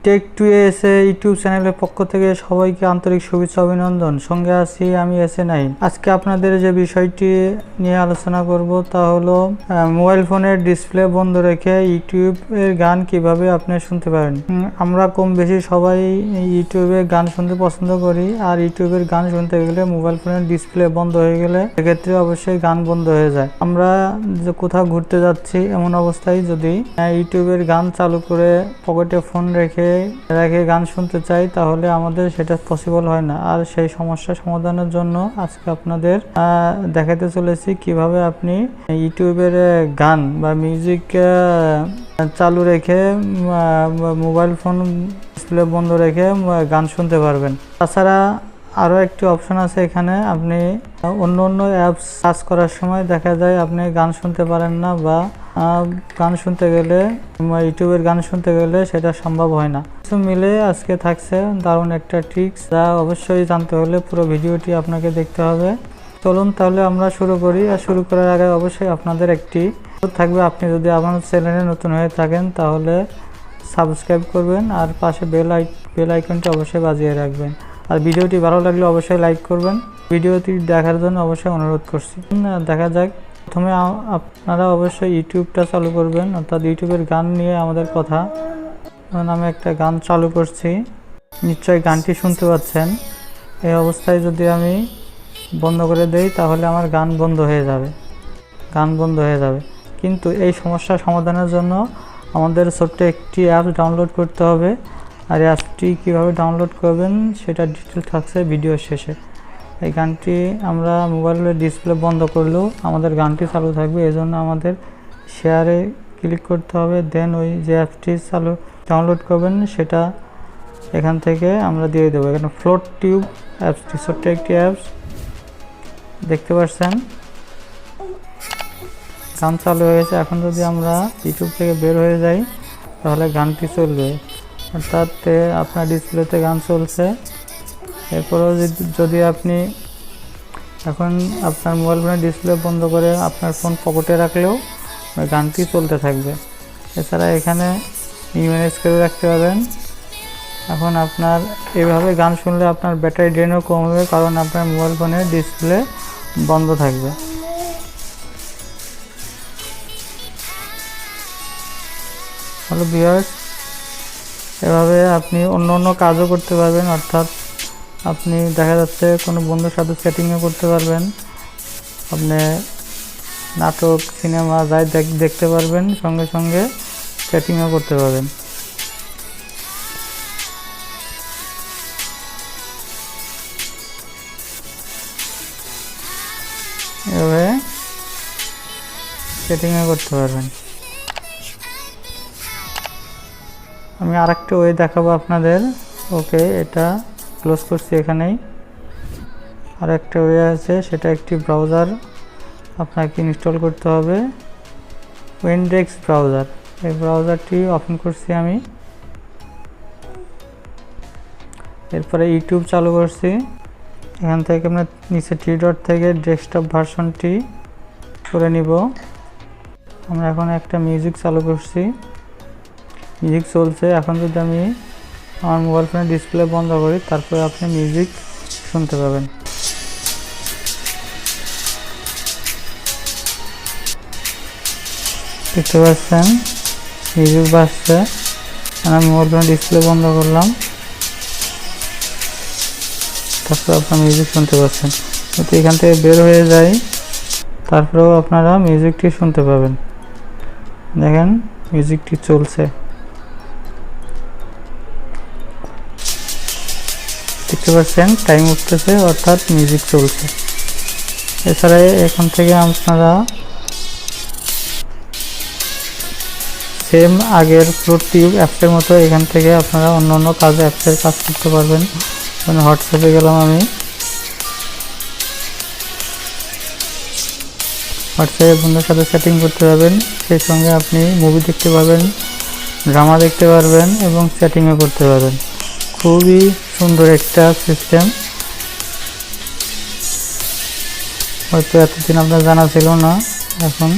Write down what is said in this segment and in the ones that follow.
Take to এসে YouTube চ্যানেলের পক্ষ থেকে সবাইকে আন্তরিক শুভেচ্ছা অভিনন্দন। সঙ্গে আছি আমি এসে9। আজকে আপনাদের যে বিষয়টি নিয়ে আলোচনা করব তা হলো মোবাইল ফোনের ডিসপ্লে বন্ধ রেখে ইউটিউবের গান কিভাবে আপনি শুনতে পারেন। আমরা কম বেশি সবাই ইউটিউবে গান শুনতে পছন্দ করি, আর ইউটিউবের গান শুনতে গেলে মোবাইল ফোনের ডিসপ্লে বন্ধ হয়ে গেলে সেক্ষেত্রে অবশ্যই গান বন্ধ হয়ে যায়। আমরা যে কোথাও ঘুরতে যাচ্ছি এমন অবস্থায় যদি ইউটিউবের গান চালু করে পকেটে ফোন রেখে গান শুনতে চাই তাহলে আমাদের সেটা পসিবল হয় না। আর সেই সমস্যা সমাধানের জন্য আজকে আপনাদের দেখাতে চলেছি কিভাবে আপনি ইউটিউবের গান বা মিউজিক চালু রেখে মোবাইল ফোন ডিসপ্লে বন্ধ রেখে গান শুনতে পারবেন। তাছাড়া আরও একটি অপশন আছে, এখানে আপনি অন্য অ্যাপস সার্চ করার সময় দেখা যায় আপনি গান শুনতে পারেন না, বা গান শুনতে গেলে ইউটিউবের গান শুনতে গেলে সেটা সম্ভব হয় না। কিছু মিলে আজকে থাকছে দারুণ একটা ট্রিক্স, যা অবশ্যই জানতে হলে পুরো ভিডিওটি আপনাকে দেখতে হবে। চলুন তাহলে আমরা শুরু করি। আর শুরু করার আগে অবশ্যই আপনাদের একটি থাকবে, আপনি যদি আমার চ্যানেলে নতুন হয়ে থাকেন তাহলে সাবস্ক্রাইব করবেন, আর পাশে বেল আইকনটি অবশ্যই বাজিয়ে রাখবেন। আর ভিডিওটি ভালো লাগলে অবশ্যই লাইক করবেন। ভিডিওটি দেখার জন্য অবশ্যই অনুরোধ করছি। দেখা যাক, প্রথমে আপনারা অবশ্যই ইউটিউবটা চালু করবেন, অর্থাৎ ইউটিউবের গান নিয়ে আমাদের কথা। আমি একটা গান চালু করছি, নিশ্চয়ই গানটি শুনতে পাচ্ছেন। এই অবস্থায় যদি আমি বন্ধ করে দেই তাহলে আমার গান বন্ধ হয়ে যাবে। কিন্তু এই সমস্যা সমাধানের জন্য আমাদের ছোট্ট একটি অ্যাপ ডাউনলোড করতে হবে। আর অ্যাপটি কীভাবে ডাউনলোড করবেন সেটা ডিটেল থাকছে ভিডিওর শেষে। এই গানটি আমরা মোবাইলের ডিসপ্লে বন্ধ করলেও আমাদের গানটি চালু থাকবে, এজন্য আমাদের শেয়ারে ক্লিক করতে হবে। দেন ওই যে অ্যাপটি ডাউনলোড করবেন সেটা এখান থেকে আমরা দিয়ে দেবো। এখানে ফ্লোট টিউব অ্যাপসটি ছোট্ট একটি অ্যাপস দেখতে পাচ্ছেন, গান চালু হয়ে গেছে। এখন যদি আমরা ইউটিউব থেকে বের হয়ে যাই তাহলে গানটি চলবে, অর্থাৎ আপনার ডিসপ্লেতে গান চলছে। এরপরেও যদি আপনি এখন আপনার মোবাইল ফোনের ডিসপ্লে বন্ধ করে আপনার ফোন পকেটে রাখলেও গানটি চলতে থাকবে। এছাড়া এখানে মিনিমাইজ করে রাখতে পারবেন। এখন আপনার এভাবে গান শুনলে আপনার ব্যাটারি ড্রেনও কমবে, কারণ আপনার মোবাইল ফোনের ডিসপ্লে বন্ধ থাকবে। হ্যালো ভিউয়ার্স, এভাবে আপনি অন্য কাজও করতে পারবেন, অর্থাৎ আপনি দেখা যাচ্ছে কোনো বন্ধুর সাথে চ্যাটিংও করতে পারবেন। আপনি নাটক সিনেমা যাই দেখতে পারবেন, সঙ্গে সঙ্গে চ্যাটিংও করতে পারবেন। এভাবে চ্যাটিংও করতে পারবেন। আমি আরেকটা ওয়ে দেখাবো আপনাদের। ওকে, এটা ক্লোজ করছি। এখানেই আরেকটা ওয়ে আছে, সেটা একটি ব্রাউজার আপনাকে ইনস্টল করতে হবে, উইন্ডেক্স ব্রাউজার। এই ব্রাউজারটি ওপেন করছি আমি। এরপরে ইউটিউব চালু করছি। এখান থেকে আমরা নিচে 3 ডট থেকে ডেস্কটপ ভার্সনটি করে নিব। আমরা এখন একটা মিউজিক চালু করছি, মিউজিক চলছে। এখন যদি আমি আমার মোবাইল ফোনের ডিসপ্লে বন্ধ করি তারপরে আপনি মিউজিক শুনতে পাবেন। দেখতে পাচ্ছেন মিউজিক বাজছে। আমি মোবাইল ফোনের ডিসপ্লে বন্ধ করলাম, তারপরে আপনারা মিউজিক শুনতে পাচ্ছেন। কিন্তু এখান থেকে বের হয়ে যায় তারপরেও আপনারা মিউজিকটি শুনতে পাবেন। দেখেন মিউজিকটি চলছে, দেখতে পাচ্ছেন টাইম উঠতেছে, অর্থাৎ মিউজিক চলছে। এছাড়া এখান থেকে আপনারা সেম আগের ফ্লোট টিউব অ্যাপসের মতো এখান থেকে আপনারা অন্য অ্যাপসের কাজ করতে পারবেন। মানে হোয়াটসঅ্যাপে গেলাম আমি, হোয়াটসঅ্যাপে বন্ধুর সাথে চ্যাটিং করতে পারবেন, সেই সঙ্গে আপনি মুভি দেখতে পারবেন, ড্রামা দেখতে পারবেন এবং চ্যাটিংও করতে পারবেন। খুবই সুন্দর একটা সিস্টেম, হয়তো এতদিন আপনার জানা ছিল না। এখন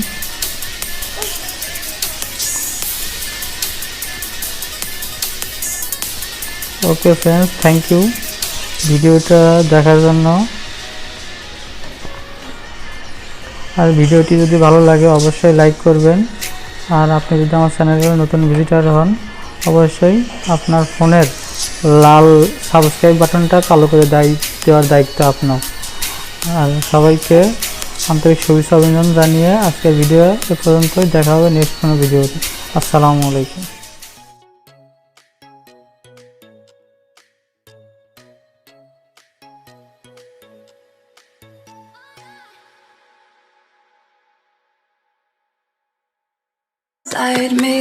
ওকে ফ্রেন্ডস, থ্যাংক ইউ ভিডিওটা দেখার জন্য। আর ভিডিওটি যদি ভালো লাগে অবশ্যই লাইক করবেন। আর আপনি যদি আমার চ্যানেলের নতুন ভিজিটর হন অবশ্যই আপনার ফোনের লাল সাবস্ক্রাইব বাটনটা কালো করে দেওয়ার দায়িত্ব আপনার। আর সবাইকে আন্তরিক শুভেচ্ছা অভিনন্দন জানিয়ে আজকের ভিডিও এ পর্যন্তই। দেখা হবে নেক্সট কোনো ভিডিওতে। আসসালামু আলাইকুম। Inside me.